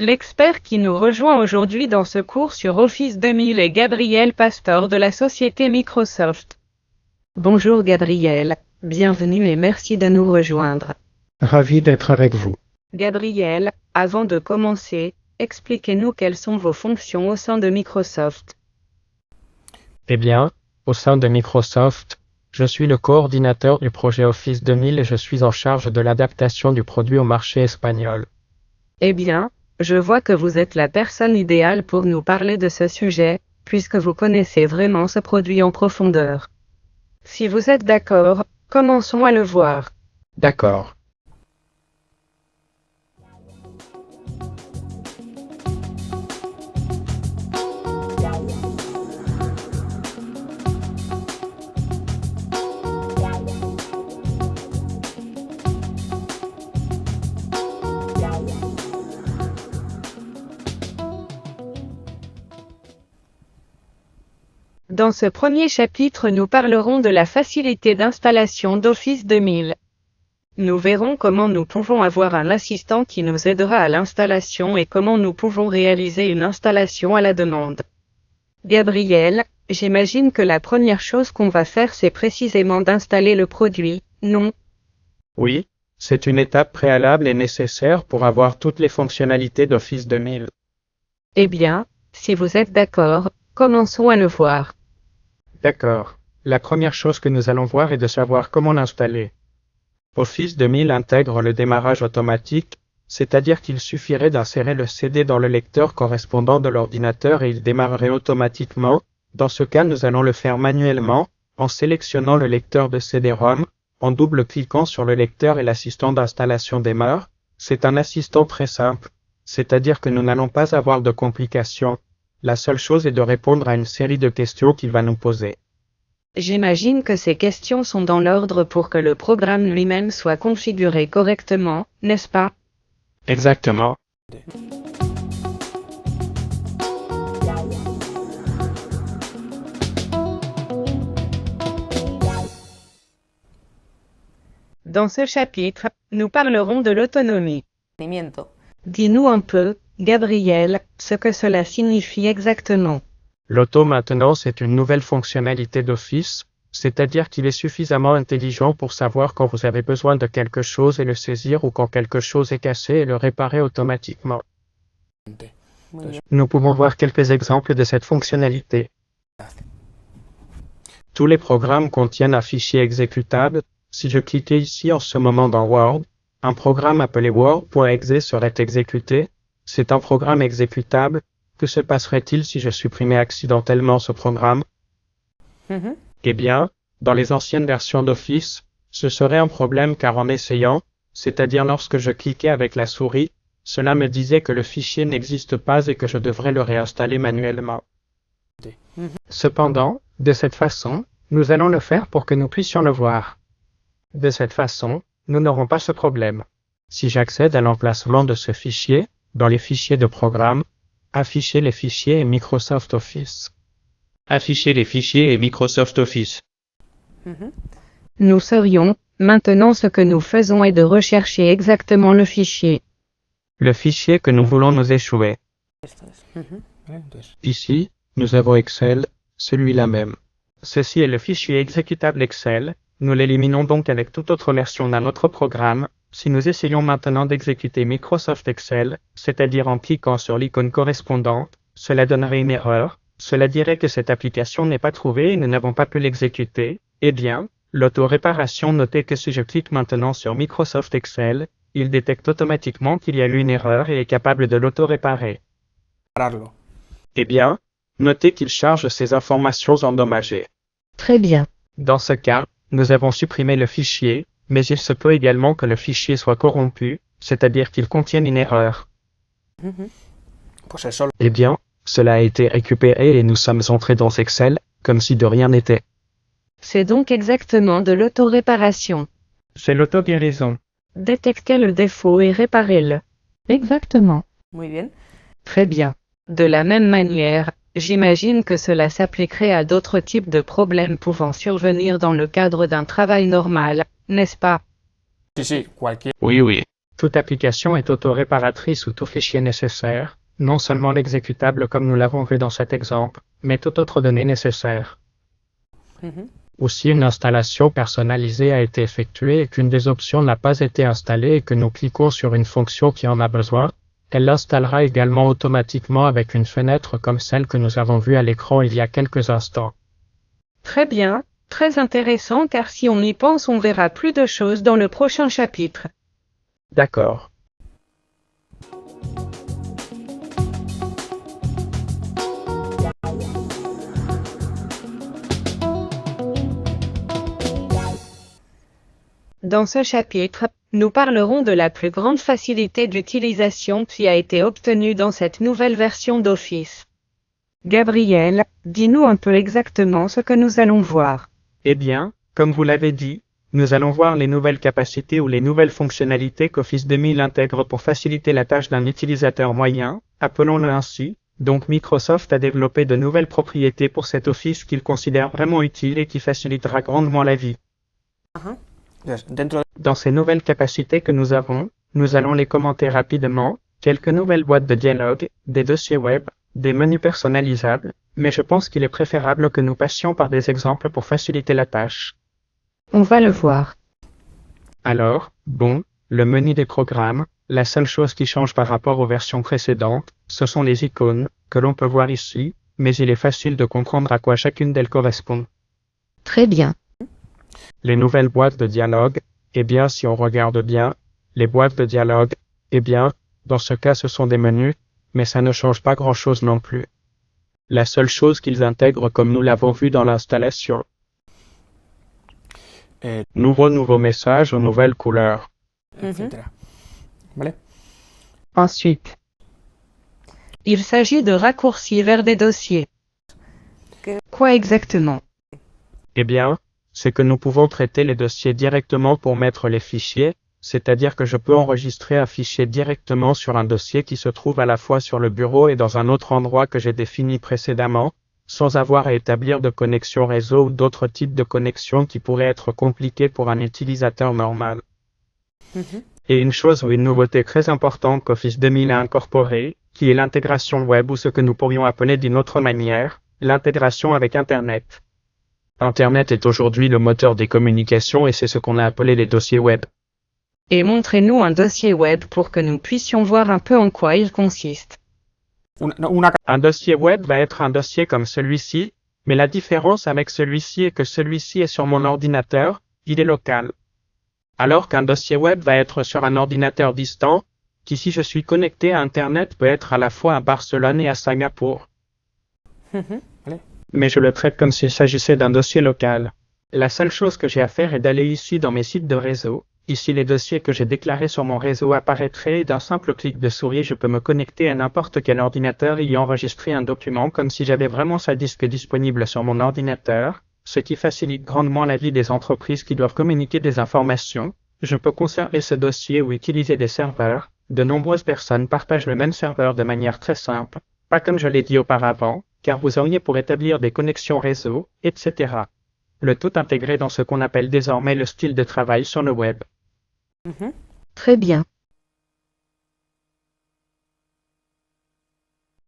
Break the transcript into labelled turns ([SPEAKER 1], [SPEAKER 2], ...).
[SPEAKER 1] L'expert qui nous rejoint aujourd'hui dans ce cours sur Office 2000 est Gabriel Pastor de la société Microsoft. Bonjour Gabriel, bienvenue et merci de nous rejoindre.
[SPEAKER 2] Ravi d'être avec vous.
[SPEAKER 1] Gabriel, avant de commencer, expliquez-nous quelles sont vos fonctions au sein de Microsoft.
[SPEAKER 2] Eh bien, au sein de Microsoft, je suis le coordinateur du projet Office 2000 et je suis en charge de l'adaptation du produit au marché espagnol.
[SPEAKER 1] Eh bien, je vois que vous êtes la personne idéale pour nous parler de ce sujet, puisque vous connaissez vraiment ce produit en profondeur. Si vous êtes d'accord, commençons à le voir.
[SPEAKER 2] D'accord.
[SPEAKER 1] Dans ce premier chapitre, nous parlerons de la facilité d'installation d'Office 2000. Nous verrons comment nous pouvons avoir un assistant qui nous aidera à l'installation et comment nous pouvons réaliser une installation à la demande. Gabriel, j'imagine que la première chose qu'on va faire c'est précisément d'installer le produit, non?
[SPEAKER 2] Oui, c'est une étape préalable et nécessaire pour avoir toutes les fonctionnalités d'Office 2000.
[SPEAKER 1] Eh bien, si vous êtes d'accord, commençons à le voir.
[SPEAKER 2] D'accord. La première chose que nous allons voir est de savoir comment l'installer. Office 2000 intègre le démarrage automatique, c'est-à-dire qu'il suffirait d'insérer le CD dans le lecteur correspondant de l'ordinateur et il démarrerait automatiquement. Dans ce cas, nous allons le faire manuellement, en sélectionnant le lecteur de CD-ROM, en double-cliquant sur le lecteur et l'assistant d'installation démarre. C'est un assistant très simple, c'est-à-dire que nous n'allons pas avoir de complications. La seule chose est de répondre à une série de questions qu'il va nous poser.
[SPEAKER 1] J'imagine que ces questions sont dans l'ordre pour que le programme lui-même soit configuré correctement, n'est-ce pas?
[SPEAKER 2] Exactement.
[SPEAKER 1] Dans ce chapitre, nous parlerons de l'autonomie. Dis-nous un peu, Gabriel, ce que cela signifie exactement.
[SPEAKER 2] L'auto-maintenance est une nouvelle fonctionnalité d'Office, c'est-à-dire qu'il est suffisamment intelligent pour savoir quand vous avez besoin de quelque chose et le saisir ou quand quelque chose est cassé et le réparer automatiquement. Nous pouvons voir quelques exemples de cette fonctionnalité. Tous les programmes contiennent un fichier exécutable. Si je cliquais ici en ce moment dans Word, un programme appelé Word.exe serait exécuté. C'est un programme exécutable. Que se passerait-il si je supprimais accidentellement ce programme? Eh bien, dans les anciennes versions d'Office, ce serait un problème car en essayant, c'est-à-dire lorsque je cliquais avec la souris, cela me disait que le fichier n'existe pas et que je devrais le réinstaller manuellement. Cependant, de cette façon, nous allons le faire pour que nous puissions le voir. De cette façon, nous n'aurons pas ce problème. Si j'accède à l'emplacement de ce fichier, dans les fichiers de programme, afficher les fichiers et Microsoft Office. Afficher les fichiers et Microsoft Office.
[SPEAKER 1] Nous saurions, maintenant ce que nous faisons est de rechercher exactement le fichier.
[SPEAKER 2] Le fichier que nous voulons nous échouer. Ici, nous avons Excel, celui-là même. Ceci est le fichier exécutable Excel, nous l'éliminons donc avec toute autre version d'un autre programme. Si nous essayons maintenant d'exécuter Microsoft Excel, c'est-à-dire en cliquant sur l'icône correspondante, cela donnerait une erreur, cela dirait que cette application n'est pas trouvée et nous n'avons pas pu l'exécuter. Eh bien, l'auto-réparation notait que si je clique maintenant sur Microsoft Excel, il détecte automatiquement qu'il y a eu une erreur et est capable de l'auto-réparer. Eh bien, notez qu'il charge ces informations endommagées.
[SPEAKER 1] Très bien.
[SPEAKER 2] Dans ce cas, nous avons supprimé le fichier, mais il se peut également que le fichier soit corrompu, c'est-à-dire qu'il contienne une erreur. Eh bien, cela a été récupéré et nous sommes entrés dans Excel, comme si de rien n'était.
[SPEAKER 1] C'est donc exactement de l'auto-réparation.
[SPEAKER 2] C'est l'auto-guérison.
[SPEAKER 1] Détectez le défaut et réparez-le. Exactement.
[SPEAKER 3] Muy bien.
[SPEAKER 1] Très bien. De la même manière, j'imagine que cela s'appliquerait à d'autres types de problèmes pouvant survenir dans le cadre d'un travail normal, n'est-ce pas?
[SPEAKER 2] Oui, oui. Toute application est auto-réparatrice ou tout fichier nécessaire, non seulement l'exécutable comme nous l'avons vu dans cet exemple, mais toute autre donnée nécessaire. Ou si une installation personnalisée a été effectuée et qu'une des options n'a pas été installée et que nous cliquons sur une fonction qui en a besoin, elle l'installera également automatiquement avec une fenêtre comme celle que nous avons vue à l'écran il y a quelques instants.
[SPEAKER 1] Très bien, très intéressant car si on y pense on verra plus de choses dans le prochain chapitre.
[SPEAKER 2] D'accord.
[SPEAKER 1] Dans ce chapitre, nous parlerons de la plus grande facilité d'utilisation qui a été obtenue dans cette nouvelle version d'Office. Gabriel, dis-nous un peu exactement ce que nous allons voir.
[SPEAKER 2] Eh bien, comme vous l'avez dit, nous allons voir les nouvelles capacités ou les nouvelles fonctionnalités qu'Office 2000 intègre pour faciliter la tâche d'un utilisateur moyen, appelons-le ainsi. Donc Microsoft a développé de nouvelles propriétés pour cet Office qu'il considère vraiment utile et qui facilitera grandement la vie. Dans ces nouvelles capacités que nous avons, nous allons les commenter rapidement, quelques nouvelles boîtes de dialogue, des dossiers web, des menus personnalisables, mais je pense qu'il est préférable que nous passions par des exemples pour faciliter la tâche.
[SPEAKER 1] On va le voir.
[SPEAKER 2] Alors, bon, le menu des programmes, la seule chose qui change par rapport aux versions précédentes, ce sont les icônes, que l'on peut voir ici, mais il est facile de comprendre à quoi chacune d'elles correspond.
[SPEAKER 1] Très bien.
[SPEAKER 2] Les nouvelles boîtes de dialogue, eh bien si on regarde bien, les boîtes de dialogue, eh bien, dans ce cas ce sont des menus, mais ça ne change pas grand-chose non plus. La seule chose qu'ils intègrent comme nous l'avons vu dans l'installation. Nouveau message aux nouvelles couleurs.
[SPEAKER 1] Ensuite, il s'agit de raccourcis vers des dossiers. Quoi exactement?
[SPEAKER 2] Eh bien, c'est que nous pouvons traiter les dossiers directement pour mettre les fichiers, c'est-à-dire que je peux enregistrer un fichier directement sur un dossier qui se trouve à la fois sur le bureau et dans un autre endroit que j'ai défini précédemment, sans avoir à établir de connexion réseau ou d'autres types de connexions qui pourraient être compliquées pour un utilisateur normal. Et une chose ou une nouveauté très importante qu'Office 2000 a incorporée, qui est l'intégration web ou ce que nous pourrions appeler d'une autre manière, l'intégration avec Internet. Internet est aujourd'hui le moteur des communications et c'est ce qu'on a appelé les dossiers web.
[SPEAKER 1] Et montrez-nous un dossier web pour que nous puissions voir un peu en quoi il consiste.
[SPEAKER 2] Un dossier web va être un dossier comme celui-ci, mais la différence avec celui-ci est que celui-ci est sur mon ordinateur, il est local. Alors qu'un dossier web va être sur un ordinateur distant, qui si je suis connecté à Internet peut être à la fois à Barcelone et à Singapour. Mais je le traite comme s'il s'agissait d'un dossier local. La seule chose que j'ai à faire est d'aller ici dans mes sites de réseau. Ici les dossiers que j'ai déclarés sur mon réseau apparaîtraient et d'un simple clic de souris je peux me connecter à n'importe quel ordinateur et y enregistrer un document comme si j'avais vraiment sa disque disponible sur mon ordinateur, ce qui facilite grandement la vie des entreprises qui doivent communiquer des informations. Je peux conserver ce dossier ou utiliser des serveurs. De nombreuses personnes partagent le même serveur de manière très simple, pas comme je l'ai dit auparavant, car vous auriez pour établir des connexions réseau, etc. Le tout intégré dans ce qu'on appelle désormais le style de travail sur le web.
[SPEAKER 1] Très bien.